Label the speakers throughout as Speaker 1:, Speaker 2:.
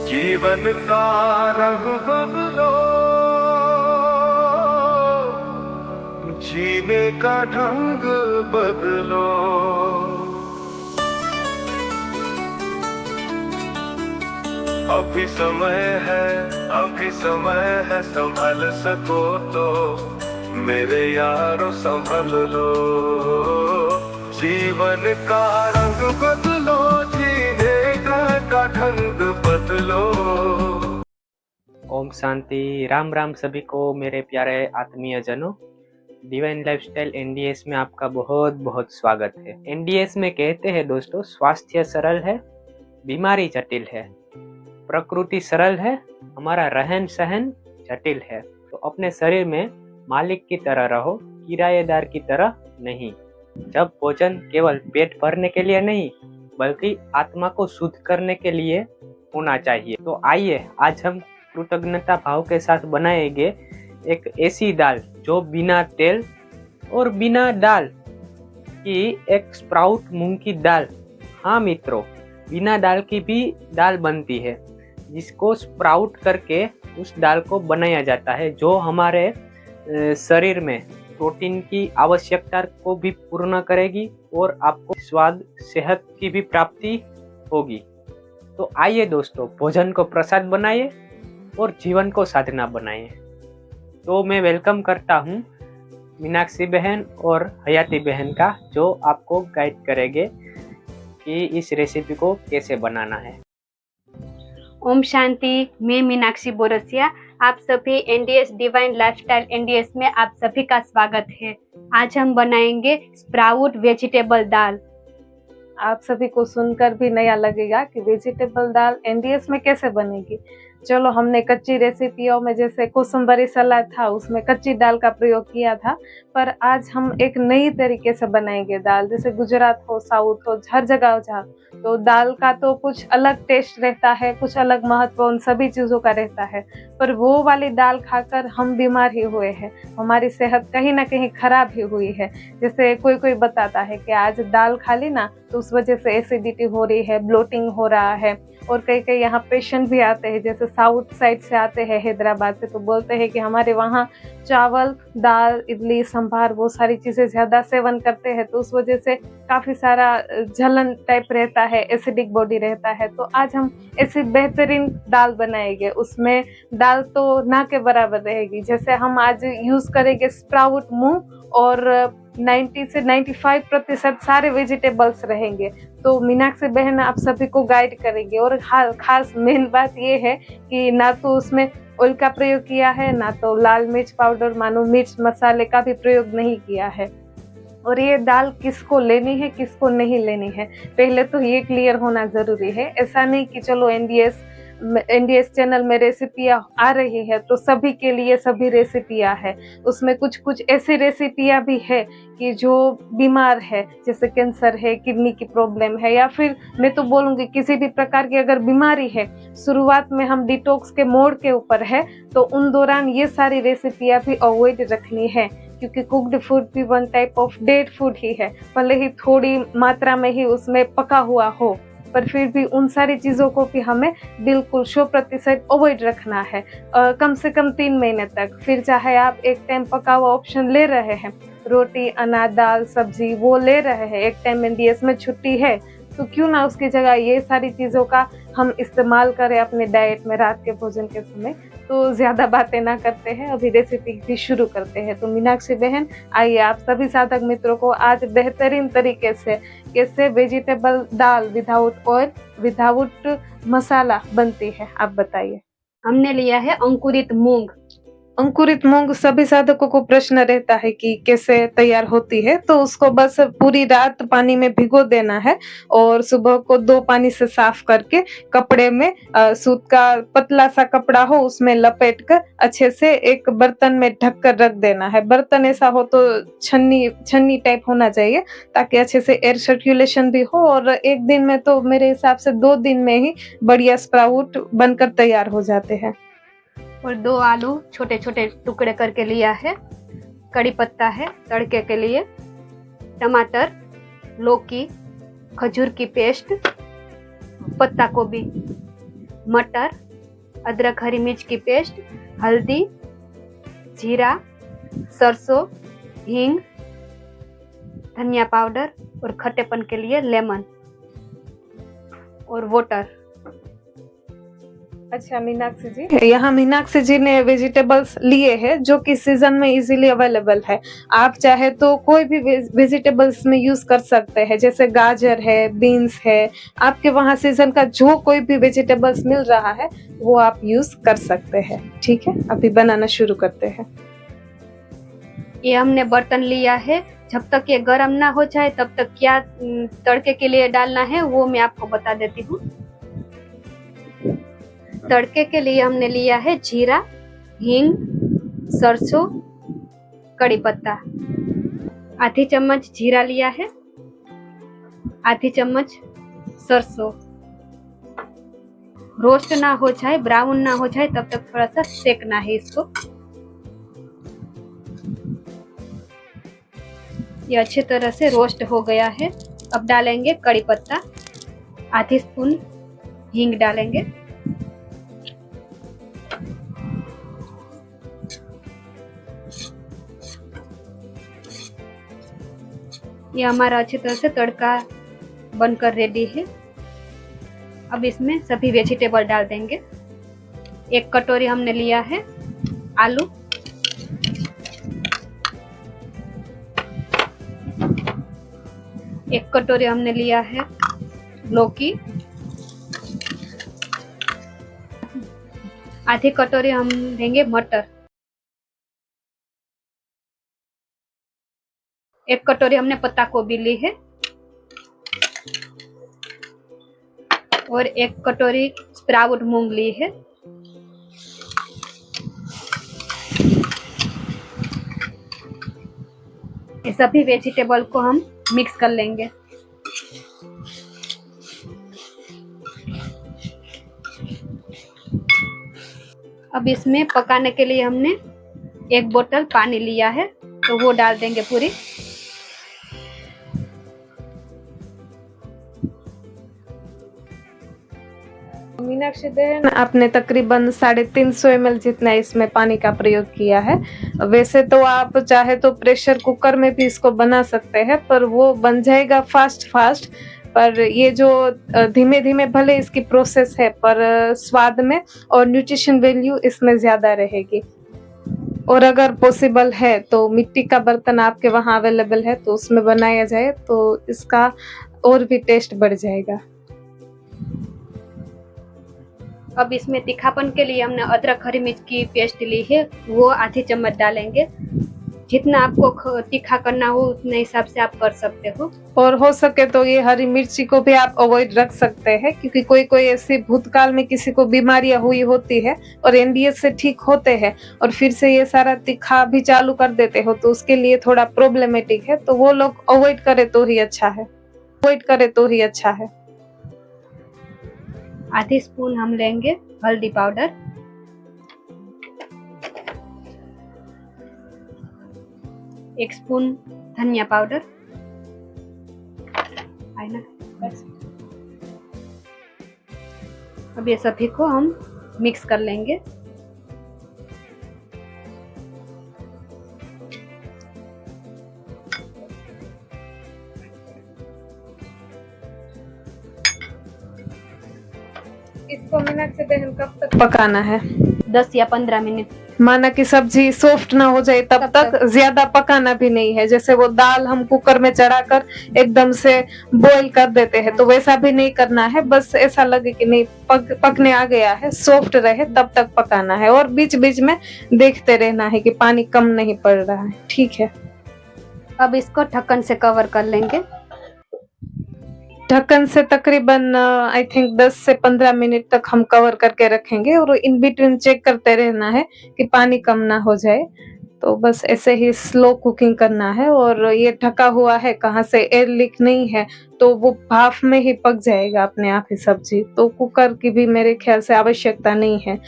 Speaker 1: जीवन का रंग बदलो, जीने का ढंग बदलो। अभी समय है, अभी समय है, संभल सको तो मेरे यारो संभल लो। जीवन का रंग बदलो, जीने का ढंग बदलो।
Speaker 2: ओम शांति। राम राम सभी को मेरे प्यारे आत्मीय जनों। डिवाइन लाइफस्टाइल एनडीएस में आपका बहुत बहुत स्वागत है। एनडीएस में कहते हैं दोस्तों, स्वास्थ्य सरल है, बीमारी जटिल है, प्रकृति सरल है, हमारा रहन सहन जटिल है। तो अपने शरीर में मालिक की तरह रहो, किराएदार की तरह नहीं। जब भोजन केवल पेट भरने के लिए नहीं बल्कि आत्मा को शुद्ध करने के लिए होना चाहिए। तो आइए आज हम कृतज्ञता भाव के साथ बनाएंगे एक ऐसी दाल जो बिना तेल और बिना दाल की, एक स्प्राउट मूंग की दाल। हाँ मित्रों, बिना दाल की भी दाल बनती है जिसको स्प्राउट करके उस दाल को बनाया जाता है, जो हमारे शरीर में प्रोटीन की आवश्यकता को भी पूर्ण करेगी और आपको स्वाद सेहत की भी प्राप्ति होगी। तो आइए दोस्तों, भोजन को प्रसाद बनाइए और जीवन को साधना बनाइए। तो मैं वेलकम करता हूँ मीनाक्षी बहन और हयाती बहन का, जो आपको गाइड करेंगे कि इस रेसिपी को कैसे बनाना है।
Speaker 3: ओम शांति। मैं मीनाक्षी बोरसिया, आप सभी एनडीएस डिवाइन लाइफस्टाइल एनडीएस में आप सभी का स्वागत है। आज हम बनाएंगे स्प्राउट वेजिटेबल दाल।
Speaker 4: आप सभी को सुनकर भी नया लगेगा कि वेजिटेबल दाल एनडीएस में कैसे बनेगी। चलो, हमने कच्ची रेसिपियों में जैसे कोसंबरी सलाद था उसमें कच्ची दाल का प्रयोग किया था, पर आज हम एक नई तरीके से बनाएंगे दाल। जैसे गुजरात हो, साउथ हो, हर जगह हो जहाँ, तो दाल का तो कुछ अलग टेस्ट रहता है, कुछ अलग महत्व उन सभी चीज़ों का रहता है, पर वो वाली दाल खाकर हम बीमार ही हुए हैं, हमारी सेहत कहीं ना कहीं खराब ही हुई है। जैसे कोई कोई बताता है कि आज दाल खा ली ना तो उस वजह से एसिडिटी हो रही है, ब्लोटिंग हो रहा है। और कई कई यहाँ पेशेंट भी आते हैं, जैसे साउथ साइड से आते हैं, हैदराबाद से, तो बोलते हैं कि हमारे वहाँ चावल, दाल, इडली, संभार वो सारी चीज़ें ज़्यादा सेवन करते हैं, तो उस वजह से काफ़ी सारा जलन टाइप रहता है, एसिडिक बॉडी रहता है। तो आज हम ऐसी बेहतरीन दाल बनाएंगे, उसमें दाल तो ना के बराबर रहेगी। जैसे हम आज यूज़ करेंगे स्प्राउट मूंग और 90 से 95% सारे वेजिटेबल्स रहेंगे। तो मीनाक्षी बहन आप सभी को गाइड करेंगे। और खास मेन बात ये है कि ना तो उसमें ऑयल का प्रयोग किया है, ना तो लाल मिर्च पाउडर, मानो मिर्च मसाले का भी प्रयोग नहीं किया है। और ये दाल किसको लेनी है, किसको नहीं लेनी है, पहले तो ये क्लियर होना ज़रूरी है। ऐसा नहीं कि चलो एनडीएस चैनल में रेसिपियाँ आ रही है तो सभी के लिए सभी रेसिपियाँ है। उसमें कुछ कुछ ऐसी रेसिपियाँ भी है कि जो बीमार है, जैसे कैंसर है, किडनी की प्रॉब्लम है, या फिर मैं तो बोलूँगी किसी भी प्रकार की अगर बीमारी है, शुरुआत में हम डिटॉक्स के मोड के ऊपर है, तो उन दौरान ये सारी रेसिपियाँ भी अवॉइड रखनी है, क्योंकि कुक्ड फूड भी one type of dead food ही है। भले ही थोड़ी मात्रा में ही उसमें पका हुआ हो, पर फिर भी उन सारी चीज़ों को भी हमें बिल्कुल 100% अवॉइड रखना है, कम से कम 3 महीने तक। फिर चाहे आप एक टाइम पका हुआ ऑप्शन ले रहे हैं, रोटी, अनाज, दाल, सब्जी वो ले रहे हैं, एक टाइम एनडीएस में छुट्टी है, तो क्यों ना उसकी जगह ये सारी चीज़ों का हम इस्तेमाल करें अपने डाइट में रात के भोजन के समय। तो ज़्यादा बातें ना करते हैं, अभी रेसिपी भी शुरू करते हैं। तो मीनाक्षी बहन, आइए आप सभी साधक मित्रों को आज बेहतरीन तरीके से कैसे वेजिटेबल दाल विदाउट ऑयल, विदाउट मसाला बनती है, आप बताइए।
Speaker 3: हमने लिया है अंकुरित मूंग।
Speaker 4: अंकुरित मूंग सभी साधकों को प्रश्न रहता है कि कैसे तैयार होती है। तो उसको बस पूरी रात पानी में भिगो देना है और सुबह को 2 पानी से साफ करके कपड़े में, सूत का पतला सा कपड़ा हो उसमें लपेट कर अच्छे से एक बर्तन में ढक कर रख देना है। बर्तन ऐसा हो तो छन्नी टाइप होना चाहिए, ताकि अच्छे से एयर सर्कुलेशन भी हो। और एक दिन में तो मेरे हिसाब से 2 दिन में ही बढ़िया स्प्राउट बनकर तैयार हो जाते हैं।
Speaker 3: और 2 आलू छोटे छोटे टुकड़े करके लिया है, कड़ी पत्ता है तड़के के लिए, टमाटर, लौकी, खजूर की पेस्ट, पत्ता गोभी, मटर, अदरक हरी मिर्च की पेस्ट, हल्दी, जीरा, सरसों, हींग, धनिया पाउडर और खट्टेपन के लिए लेमन और वाटर।
Speaker 4: अच्छा मीनाक्षी जी, यहाँ मीनाक्षी जी ने वेजिटेबल्स लिए हैं जो कि सीजन में इजीली अवेलेबल है। आप चाहे तो कोई भी वेजिटेबल्स में यूज कर सकते हैं, जैसे गाजर है, बीन्स है, आपके वहाँ सीजन का जो कोई भी वेजिटेबल्स मिल रहा है वो आप यूज कर सकते हैं। ठीक है, अभी बनाना शुरू करते हैं।
Speaker 3: ये हमने बर्तन लिया है, जब तक ये गर्म ना हो जाए तब तक क्या तड़के के लिए डालना है वो मैं आपको बता देती हूँ। तड़के के लिए हमने लिया है जीरा, हींग, सरसों, कड़ी पत्ता। आधी चम्मच जीरा लिया है, आधी चम्मच सरसों। रोस्ट ना हो जाए, ब्राउन ना हो जाए तब तक थोड़ा सा सेकना है इसको। ये अच्छी तरह से रोस्ट हो गया है। अब डालेंगे कड़ी पत्ता, आधी स्पून हींग डालेंगे, ये हमारा अच्छी तरह से तड़का बनकर रेडी है। अब इसमें सभी वेजिटेबल डाल देंगे। 1 कटोरी हमने लिया है आलू, 1 कटोरी हमने लिया है लौकी, आधी कटोरी हम देंगे मटर, 1 कटोरी हमने पत्ता गोभी ली है और 1 कटोरी स्प्राउट मूंग ली है। ये सभी वेजिटेबल को हम मिक्स कर लेंगे। अब इसमें पकाने के लिए हमने 1 बोतल पानी लिया है तो वो डाल देंगे पूरी।
Speaker 4: मीनाक्षी बहन, आपने तकरीबन 350 ml जितना इसमें पानी का प्रयोग किया है। वैसे तो आप चाहे तो प्रेशर कुकर में भी इसको बना सकते हैं, पर वो बन जाएगा फास्ट, पर ये जो धीमे धीमे भले इसकी प्रोसेस है पर स्वाद में और न्यूट्रिशन वैल्यू इसमें ज्यादा रहेगी। और अगर पॉसिबल है तो मिट्टी का बर्तन आपके वहाँ अवेलेबल है तो उसमें बनाया जाए तो इसका और भी टेस्ट बढ़ जाएगा।
Speaker 3: अब इसमें तीखापन के लिए हमने अदरक हरी मिर्च की पेस्ट ली है, वो आधी चम्मच डालेंगे। जितना आपको तीखा करना हो उतने हिसाब से आप कर सकते हो।
Speaker 4: और हो सके तो ये हरी मिर्ची को भी आप अवॉइड रख सकते हैं, क्योंकि कोई ऐसी भूतकाल में किसी को बीमारियां हुई होती है और एनडीएस से ठीक होते हैं और फिर से ये सारा तीखा भी चालू कर देते हो तो उसके लिए थोड़ा प्रॉब्लमेटिक है, तो वो लोग अवॉइड करे तो ही अच्छा है।
Speaker 3: आधी स्पून हम लेंगे हल्दी पाउडर, 1 स्पून धनिया पाउडर, है ना। अब ये सभी को हम मिक्स कर लेंगे।
Speaker 4: इसको मीनाक्षी बहन कब तक पकाना है?
Speaker 3: 10 या 15 मिनट।
Speaker 4: माना कि सब्जी सॉफ्ट ना हो जाए तब तक ज्यादा पकाना भी नहीं है। जैसे वो दाल हम कुकर में चढ़ाकर एकदम से बॉईल कर देते हैं तो वैसा भी नहीं करना है। बस ऐसा लगे कि नहीं पकने आ गया है, सॉफ्ट रहे तब तक पकाना है और बीच बीच में देखते रहना है कि पानी कम नहीं पड़ रहा है। ठीक है,
Speaker 3: अब इसको ढक्कन से कवर कर लेंगे।
Speaker 4: ढक्कन से तकरीबन आई थिंक 10 से 15 मिनट तक हम कवर करके रखेंगे और इन बिटवीन चेक करते रहना है कि पानी कम ना हो जाए। तो बस ऐसे ही स्लो कुकिंग करना है। और ये ढका हुआ है, कहाँ से एयर लीक नहीं है, तो वो भाप में ही पक जाएगा अपने आप ही सब्जी। तो कुकर की भी मेरे ख्याल से आवश्यकता नहीं है।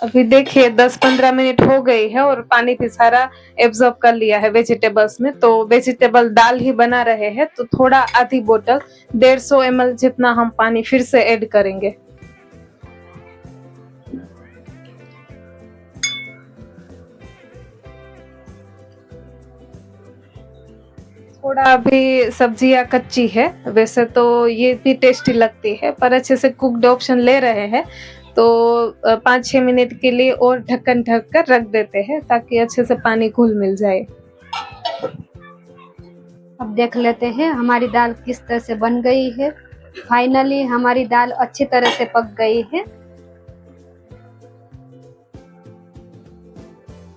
Speaker 4: अभी देखिए 10-15 मिनट हो गई है और पानी भी सारा एब्जॉर्ब कर लिया है वेजिटेबल्स में। तो वेजिटेबल दाल ही बना रहे हैं तो थोड़ा आधी बोतल 150 ml जितना हम पानी फिर से ऐड करेंगे। थोड़ा अभी सब्जियां कच्ची है, वैसे तो ये भी टेस्टी लगती है, पर अच्छे से कुक्ड ऑप्शन ले रहे हैं तो 5-6 मिनट के लिए और ढक्कन ढक कर रख देते हैं ताकि अच्छे से पानी घुल मिल जाए।
Speaker 3: अब देख लेते हैं हमारी दाल किस तरह से बन गई है। फाइनली हमारी दाल अच्छी तरह से पक गई है,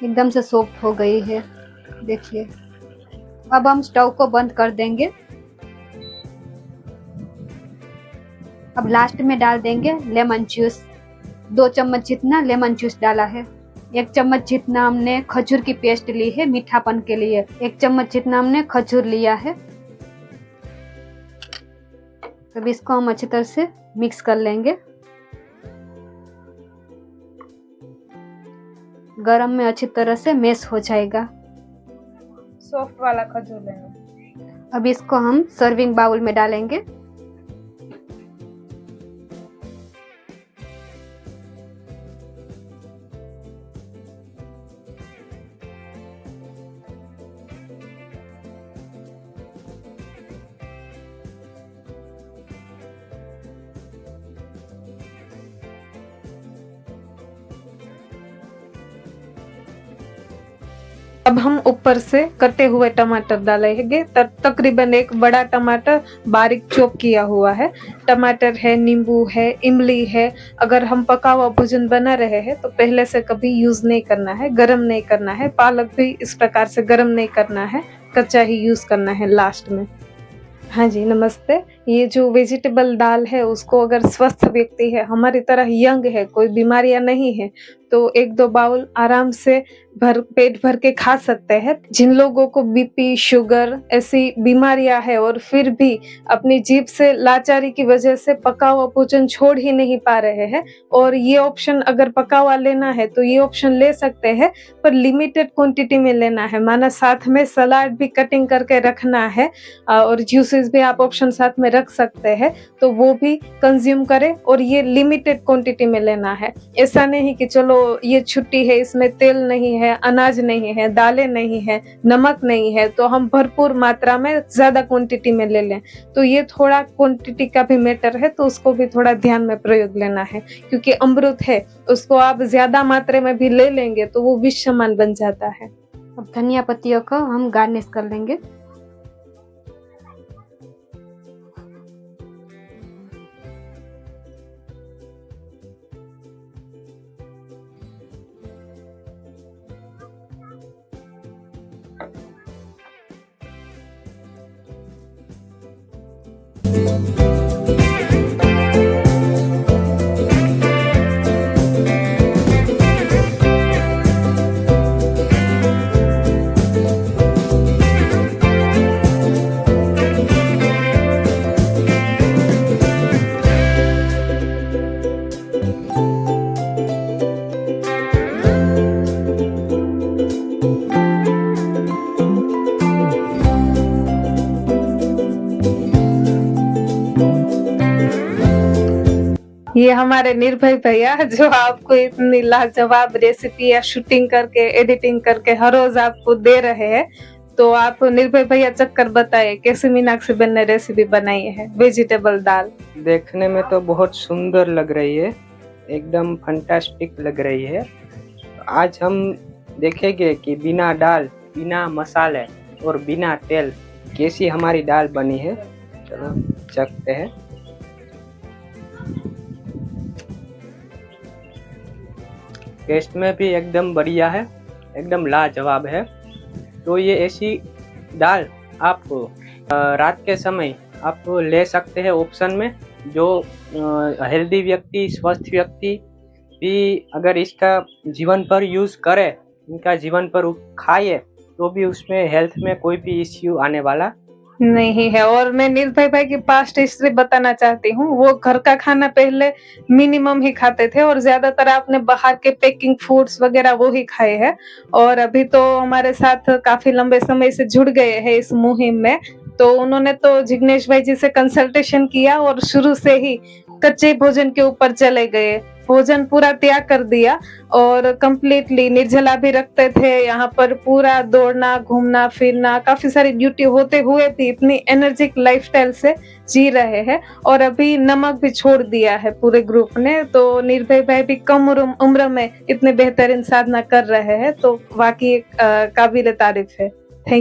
Speaker 3: एकदम से सॉफ्ट हो गई है, देखिए। अब हम स्टोव को बंद कर देंगे। अब लास्ट में डाल देंगे लेमन जूस। 2 चम्मच जितना लेमन जूस डाला है। 1 चम्मच जितना हमने खजूर की पेस्ट ली है मीठापन के लिए। 1 चम्मच जितना हमने खजूर लिया है। अब इसको हम अच्छी तरह से मिक्स कर लेंगे। गरम में अच्छी तरह से मैश हो जाएगा।
Speaker 4: सॉफ्ट वाला खजूर लेना।
Speaker 3: अब इसको हम सर्विंग बाउल में डालेंगे।
Speaker 4: अब हम ऊपर से कटे हुए टमाटर डालेंगे। तकरीबन 1 बड़ा टमाटर बारीक चॉप किया हुआ है। टमाटर है, नींबू है, इमली है। अगर हम पका हुआ भोजन बना रहे हैं तो पहले से कभी यूज नहीं करना है, गरम नहीं करना है। पालक भी इस प्रकार से गरम नहीं करना है, कच्चा ही यूज करना है लास्ट में। हाँ जी, नमस्ते। ये जो वेजिटेबल दाल है उसको अगर स्वस्थ व्यक्ति है, हमारी तरह यंग है, कोई बीमारियां नहीं है, तो 1-2 बाउल आराम से पेट भर के खा सकते हैं। जिन लोगों को बीपी, शुगर ऐसी बीमारियां है और फिर भी अपनी जीभ से लाचारी की वजह से पका हुआ भोजन छोड़ ही नहीं पा रहे हैं, और ये ऑप्शन अगर पका हुआ लेना है तो ये ऑप्शन ले सकते हैं, पर लिमिटेड क्वांटिटी में लेना है। माना साथ में सलाद भी कटिंग करके रखना है और जूसेस भी आप ऑप्शन साथ में रख सकते हैं, तो वो भी कंज्यूम करें, और ये लिमिटेड क्वांटिटी में लेना है। ऐसा नहीं कि चलो ये छुट्टी है, इसमें तेल नहीं है, अनाज नहीं है, दालें नहीं है, नमक नहीं है, तो हम भरपूर मात्रा में ज्यादा क्वांटिटी में ले लें। तो ये थोड़ा क्वांटिटी का भी मैटर है, तो उसको भी थोड़ा ध्यान में प्रयोग लेना है, क्योंकि अमृत है, उसको आप ज्यादा मात्रा में भी ले लेंगे तो वो विष समान बन जाता है।
Speaker 3: अब धनिया पत्तियों को हम गार्निश कर लेंगे।
Speaker 4: ये हमारे निर्भय भैया जो आपको इतनी लाजवाब रेसिपी या शूटिंग करके, एडिटिंग करके हर रोज आपको दे रहे हैं, तो आप निर्भय भैया चक्कर बताइए कैसे मीनाक्षी बहन ने रेसिपी बनाई है वेजिटेबल दाल।
Speaker 2: देखने में तो बहुत सुंदर लग रही है, एकदम फंटास्टिक लग रही है। आज हम देखेंगे कि बिना दाल, बिना मसाले और बिना तेल कैसी हमारी दाल बनी है। चलो चखते हैं। टेस्ट में भी एकदम बढ़िया है, एकदम लाजवाब है। तो ये ऐसी दाल आप रात के समय आप ले सकते हैं ऑप्शन में। जो हेल्दी व्यक्ति, स्वस्थ व्यक्ति भी अगर इसका जीवन पर यूज़ करे, इनका जीवन पर खाए, तो भी उसमें हेल्थ में कोई भी इश्यू आने वाला
Speaker 4: नहीं है। और मैं निर्भय भाई की पास्ट हिस्ट्री बताना चाहती हूँ। वो घर का खाना पहले मिनिमम ही खाते थे और ज्यादातर आपने बाहर के पैकिंग फूड्स वगैरह वो ही खाए हैं, और अभी तो हमारे साथ काफी लंबे समय से जुड़ गए हैं इस मुहिम में। तो उन्होंने तो जिग्नेश भाई जी से कंसल्टेशन किया और शुरू से ही कच्चे भोजन के ऊपर चले गए। भोजन पूरा त्याग कर दिया और कंप्लीटली निर्जला भी रखते थे। यहाँ पर पूरा दौड़ना, घूमना फिरना, काफी सारी ड्यूटी होते हुए भी इतनी एनर्जिक लाइफस्टाइल से जी रहे हैं। और अभी नमक भी छोड़ दिया है पूरे ग्रुप ने। तो निर्भय भाई भी कम उम्र में इतने बेहतरीन साधना कर रहे हैं, तो वाकई एक काबिल तारीफ है।